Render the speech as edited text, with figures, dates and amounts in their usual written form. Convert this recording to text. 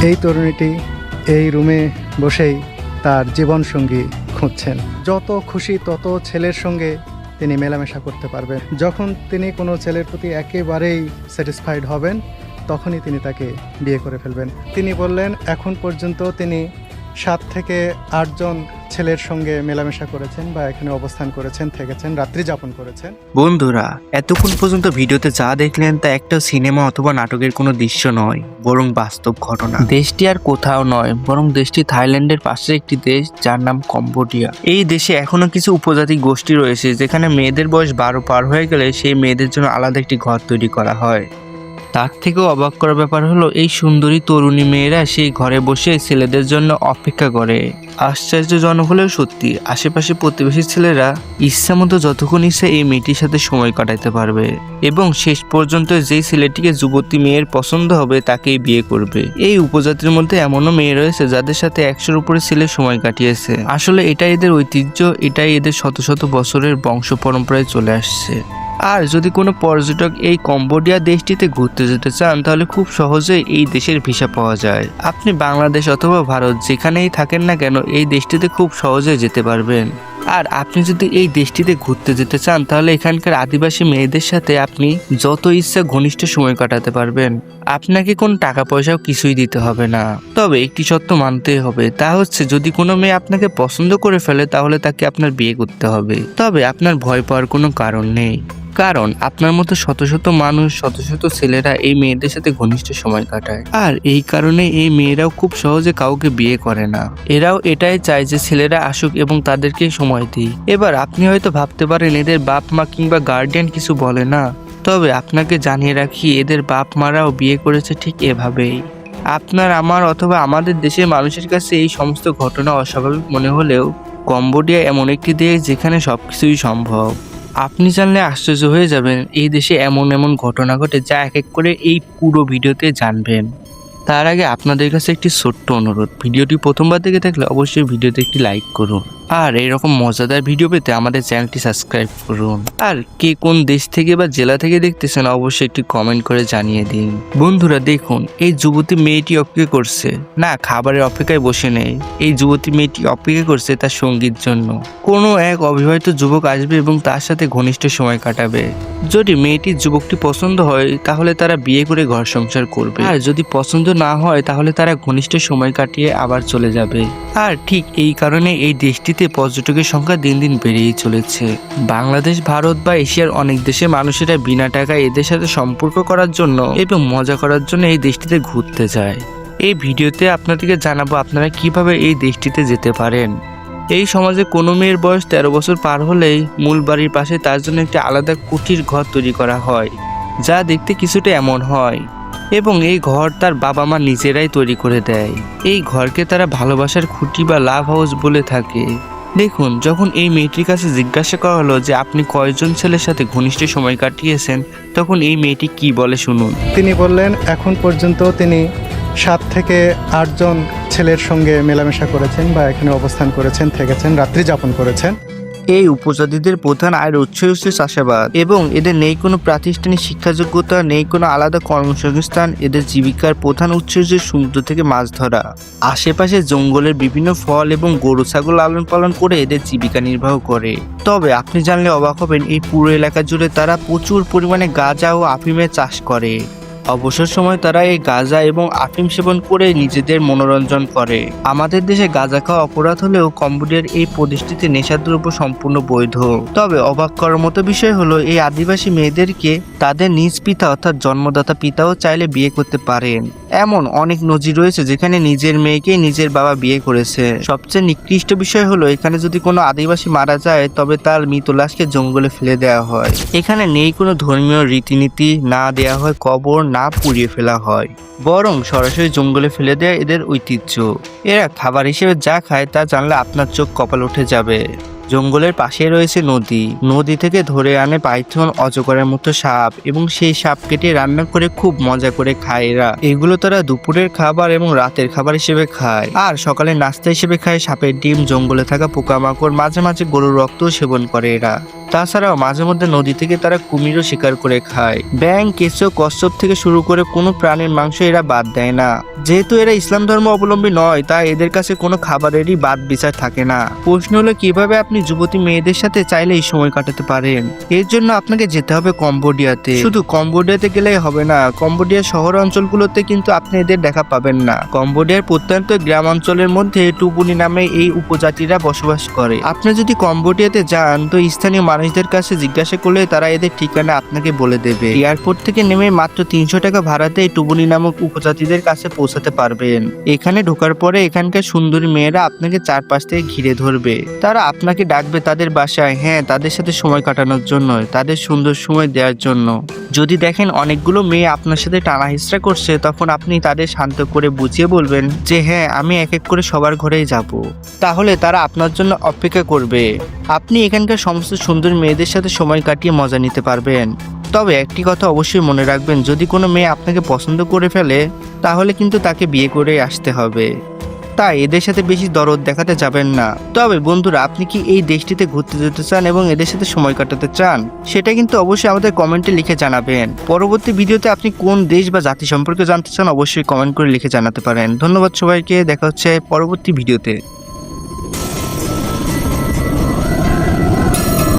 এই তরুণীটি এই রুমে বসেই তার জীবনসঙ্গী খুঁজছেন। যত খুশি তত ছেলের সঙ্গে তিনি মেলামেশা করতে পারবেন। যখন তিনি কোনো ছেলের প্রতি একেবারেই স্যাটিসফাইড হবেন তখনই তিনি তাকে বিয়ে করে ফেলবেন। তিনি বললেন এখন পর্যন্ত তিনি 7 থেকে 8 জন ছেলের সঙ্গে মেলামেশা করেছেন বা এখানে অবস্থান করেছেন, থেকেছেন, রাত্রি যাপন করেছেন। বন্ধুরা, এতক্ষণ পর্যন্ত ভিডিওতে যা দেখলেন তা একটা সিনেমা অথবা নাটকের কোনো দৃশ্য নয়, বরং বাস্তব ঘটনা। দেশটি আর কোথাও নয়, বরং দেশটি থাইল্যান্ডের পাশে একটি দেশ যার নাম কম্বোডিয়া। এই দেশে এখনো কিছু উপজাতি গোষ্ঠী রয়েছে যেখানে মেয়েদের বয়স 12 পার হয়ে গেলে সেই মেয়েদের জন্য আলাদা একটি ঘর তৈরি করা হয়। তার থেকেও অবাক করার ব্যাপার হলো এই সুন্দরী তরুণী মেয়েরা সেই ঘরে বসে ছেলেদের জন্য অপেক্ষা করে। আশ্চর্যজনক হলেও সত্যি, আশেপাশে প্রতিবেশী ছেলেরা ইচ্ছা মতো যতক্ষণ ইচ্ছা এই মেয়েটির সাথে সময় কাটাতে পারবে এবং শেষ পর্যন্ত যেই ছেলেটিকে যুবতী মেয়ের পছন্দ হবে তাকেই বিয়ে করবে। এই উপজাতির মধ্যে এমনও মেয়ে রয়েছে যাদের সাথে 100-এর উপরে ছেলে সময় কাটিয়েছে। আসলে এটাই এদের ঐতিহ্য, এটাই এদের শত শত বছরের বংশ পরম্পরায় চলে আসছে। আর যদি কোনো পর্যটক এই কম্বোডিয়া দেশটিতে ঘুরতে যেতে চান তাহলে খুব সহজেই এই দেশের ভিসা পাওয়া যায়। আপনি বাংলাদেশ অথবা ভারত যেখানেই থাকেন না কেন এই দেশটিতে খুব সহজে যেতে পারবেন। আর আপনি যদি এই দেশটিতে ঘুরতে যেতে চান তাহলে এখানকার আদিবাসী মেয়েদের সাথে আপনি যত ইচ্ছা ঘনিষ্ঠ সময় কাটাতে পারবেন। আপনাকে কোনো টাকা পয়সাও কিছুই দিতে হবে না। তবে একটি শর্ত মানতেই হবে, তা হচ্ছে যদি কোনো মেয়ে আপনাকে পছন্দ করে ফেলে তাহলে তাকে আপনার বিয়ে করতে হবে। তবে আপনার ভয় পাওয়ার কোনো কারণ নেই, কারণ আপনার মতো শত শত মানুষ, শত শত ছেলেরা এই মেয়েদের সাথে ঘনিষ্ঠ সময় কাটায়। আর এই কারণে এই মেয়েরাও খুব সহজে কাউকে বিয়ে করে না। এরাও এটাই চায় যে ছেলেরা আসুক এবং তাদেরকে সময় দিই। এবার আপনি হয়তো ভাবতে পারেন এদের বাপ মা কিংবা গার্ডিয়ান কিছু বলে না, তবে আপনাকে জানিয়ে রাখি এদের বাপ মারাও বিয়ে করেছে ঠিক এভাবেই। আপনার, আমার অথবা আমাদের দেশের মানুষের কাছে এই সমস্ত ঘটনা অস্বাভাবিক মনে হলেও কম্বোডিয়া এমন একটি দেশ যেখানে সবকিছুই সম্ভব। আপনি জানলে আশ্চর্য হয়ে যাবেন এই দেশে এমন এমন ঘটনা ঘটে যা এক এক করে এই পুরো ভিডিওতে জানবেন। তার আগে আপনাদের কাছে একটি ছোট্ট অনুরোধ, ভিডিওটি প্রথমবার দেখে থাকলে অবশ্যই ভিডিওতে একটি লাইক করুন আর এরকম মজাদার ভিডিও পেতে আমাদের চ্যানেলটি সাবস্ক্রাইব করুন। আর কে কোন দেশ থেকে বা জেলা থেকে দেখতেছেন অবশ্যই একটি কমেন্ট করে জানিয়ে দিন। বন্ধুরা দেখুন, এই যুবতী মেয়েটি অপেক্ষা করছে না, খাবারের অপেক্ষায় বসে নেই। এই যুবতী মেয়েটি অপেক্ষা করছে তার সঙ্গীর জন্য। কোনো এক অবিবাহিত যুবক আসবে এবং তার সাথে ঘনিষ্ঠ সময় কাটাবে। যদি মেয়েটির যুবকটি পছন্দ হয় তাহলে তারা বিয়ে করে ঘর সংসার করবে, আর যদি পছন্দ না হয় তাহলে তারা ঘনিষ্ঠ সময় কাটিয়ে আবার চলে যাবে। আর ঠিক এই কারণে এই দেশটিতে পর্যটকের সংখ্যা দিন দিন বেড়েই চলেছে। বাংলাদেশ, ভারত বা এশিয়ার অনেক দেশের মানুষেরা বিনা টাকায় এদের সাথে সম্পর্ক করার জন্য এবং মজা করার জন্য এই দেশটিতে ঘুরতে যায়। এই ভিডিওতে আপনাদেরকে জানাবো আপনারা কিভাবে এই দেশটিতে যেতে পারেন। এই সমাজে কোনো মেয়ের বয়স 13 বছর পার হলেই মূল বাড়ির পাশে তার জন্য একটি আলাদা কুটির ঘর তৈরি করা হয়, যা দেখতে কিছুটা এমন হয় এবং এই ঘর তার বাবা মা নিজেরাই তৈরি করে দেয়। এই ঘরকে তারা ভালোবাসার খুঁটি বা লাভ হাউস বলে থাকে। দেখুন, যখন এই মেয়েটির কাছে জিজ্ঞাসা করা হলো যে আপনি কয়জন ছেলের সাথে ঘনিষ্ঠ সময় কাটিয়েছেন, তখন এই মেয়েটি কি বলে শুনুন। তিনি বললেন এখন পর্যন্ত তিনি 7 থেকে 8 জন ছেলের সঙ্গে মেলামেশা করেছেন বা এখানে অবস্থান করেছেন, থেকেছেন, রাত্রি যাপন করেছেন। এই উপজাতিদের প্রধান আয়ের উৎস হচ্ছে চাষাবাদ এবং এদের নেই কোনো প্রাতিষ্ঠানিক শিক্ষাযোগ্যতা, নেই কোনো আলাদা কর্মসংস্থান। এদের জীবিকার প্রধান উৎস হচ্ছে সমুদ্র থেকে মাছ ধরা। আশেপাশে জঙ্গলের বিভিন্ন ফল এবং গরু ছাগল লালন পালন করে এদের জীবিকা নির্বাহ করে। তবে আপনি জানলে অবাক হবেন এই পুরো এলাকা জুড়ে তারা প্রচুর পরিমাণে গাঁজা ও আফিমের চাষ করে। অবসর সময় তারা এই গাঁজা এবং আফিম সেবন করে নিজেদের মনোরঞ্জন করে। আমাদের দেশে গাঁজা খাওয়া অপরাধ হলেও কম্বোডিয়ার এই প্রদেশটিতে নেশাদ্রব্য সম্পূর্ণ বৈধ। তবে অবাক করার মতো বিষয় হলো এই আদিবাসী মেয়েদেরকে তাদের নিজ পিতা অর্থাৎ জন্মদাতা পিতাও চাইলে বিয়ে করতে পারেন। এমন অনেক নজির রয়েছে যেখানে নিজের মেয়েকে নিজের বাবা বিয়ে করেছে। সবচেয়ে নিকৃষ্ট বিষয় হলো এখানে যদি কোনো আদিবাসী মারা যায় তবে তার মৃত লাশকে জঙ্গলে ফেলে দেওয়া হয়। এখানে নেই কোনো ধর্মীয় রীতিনীতি, না দেয়া হয় কবর, না পুড়িয়ে ফেলা হয়, বরং সরাসরি জঙ্গলে ফেলে দেয় এদের ঐতিহ্য। এরা খাবার হিসেবে যা খায় তা জানলে আপনার চোখ কপাল উঠে যাবে। জঙ্গলের পাশে রয়েছে নদী, নদী থেকে ধরে আনে পাইথন, অজগরের মতো সাপ এবং সেই সাপ কেটে রান্না করে খুব মজা করে খায় এরা। এগুলো তারা দুপুরের খাবার এবং রাতের খাবার হিসেবে খায়। আর সকালে নাস্তা হিসেবে খায় সাপের ডিম, জঙ্গলে থাকা পোকামাকড়, মাঝে মাঝে গরুর রক্ত সেবন করে এরা। তাছাড়াও মাঝে মধ্যে নদী থেকে তারা কুমিরও শিকার করে খায়। ব্যাঙ, কেঁচো, কচ্ছপ থেকে শুরু করে কোনো প্রাণীর মাংস এরা বাদ দেয় না। যেহেতু এরা ইসলাম ধর্ম অবলম্বী নয়, তাই এদের কাছে কোনো খাবারেরই বাদ বিচার থাকে না। প্রশ্ন হলো কিভাবে আপনি যুবতী মেয়েদের সাথে চাইলে এই সময় কাটাতে পারেন। এর জন্য আপনাকে যেতে হবে কম্বোডিয়াতে। শুধু কম্বোডিয়াতে গেলেই হবে না, কম্বোডিয়ার শহর অঞ্চলগুলোতে কিন্তু আপনি এদের দেখা পাবেন না। কম্বোডিয়ার প্রত্যন্ত গ্রাম অঞ্চলের মধ্যে টুবুনি নামে এই উপজাতিরা বসবাস করে। আপনি যদি কম্বোডিয়াতে যান তো স্থানীয় মানুষদের কাছে জিজ্ঞাসা করলে তারা এদের ঠিকানা আপনাকে বলে দেবে। এয়ারপোর্ট থেকে নেমে মাত্র 300 টাকা ভাড়াতে এই টুবুনি নামক উপজাতিদের কাছে পৌঁছাতে পারবেন। এখানে ঢোকার পরে এখানকার সুন্দরী মেয়েরা আপনাকে চারপাশ থেকে ঘিরে ধরবে। তারা আপনাকে ডাকবে তাদের বাসায়, হ্যাঁ, তাদের সাথে সময় কাটানোর জন্য, তাদের সুন্দর সময় দেওয়ার জন্য। যদি দেখেন অনেকগুলো মেয়ে আপনার সাথে টানা হিচড়া করছে, তখন আপনি তাদের শান্ত করে বুঝিয়ে বলবেন যে হ্যাঁ, আমি এক এক করে সবার ঘরেই যাব। তাহলে তারা আপনার জন্য অপেক্ষা করবে। আপনি এখানকার সমস্ত সুন্দর মেয়েদের সাথে সময় কাটিয়ে মজা নিতে পারবেন। তবে একটি কথা অবশ্যই মনে রাখবেন, যদি কোনো মেয়ে আপনাকে পছন্দ করে ফেলে তাহলে কিন্তু তাকে বিয়ে করে আসতে হবে। তাই এদের সাথে বেশি দরদ দেখাতে যাবেন না। তবে বন্ধুরা, আপনি কি এই দেশটিতে ঘুরতে যেতে চান এবং এদের সাথে সময় কাটাতে চান? সেটা কিন্তু অবশ্যই আমাদের কমেন্টে লিখে জানাবেন। পরবর্তী ভিডিওতে আপনি কোন দেশ বা জাতি সম্পর্কে জানতে চান অবশ্যই কমেন্ট করে লিখে জানাতে পারেন। ধন্যবাদ সবাইকে, দেখা হচ্ছে পরবর্তী ভিডিওতে।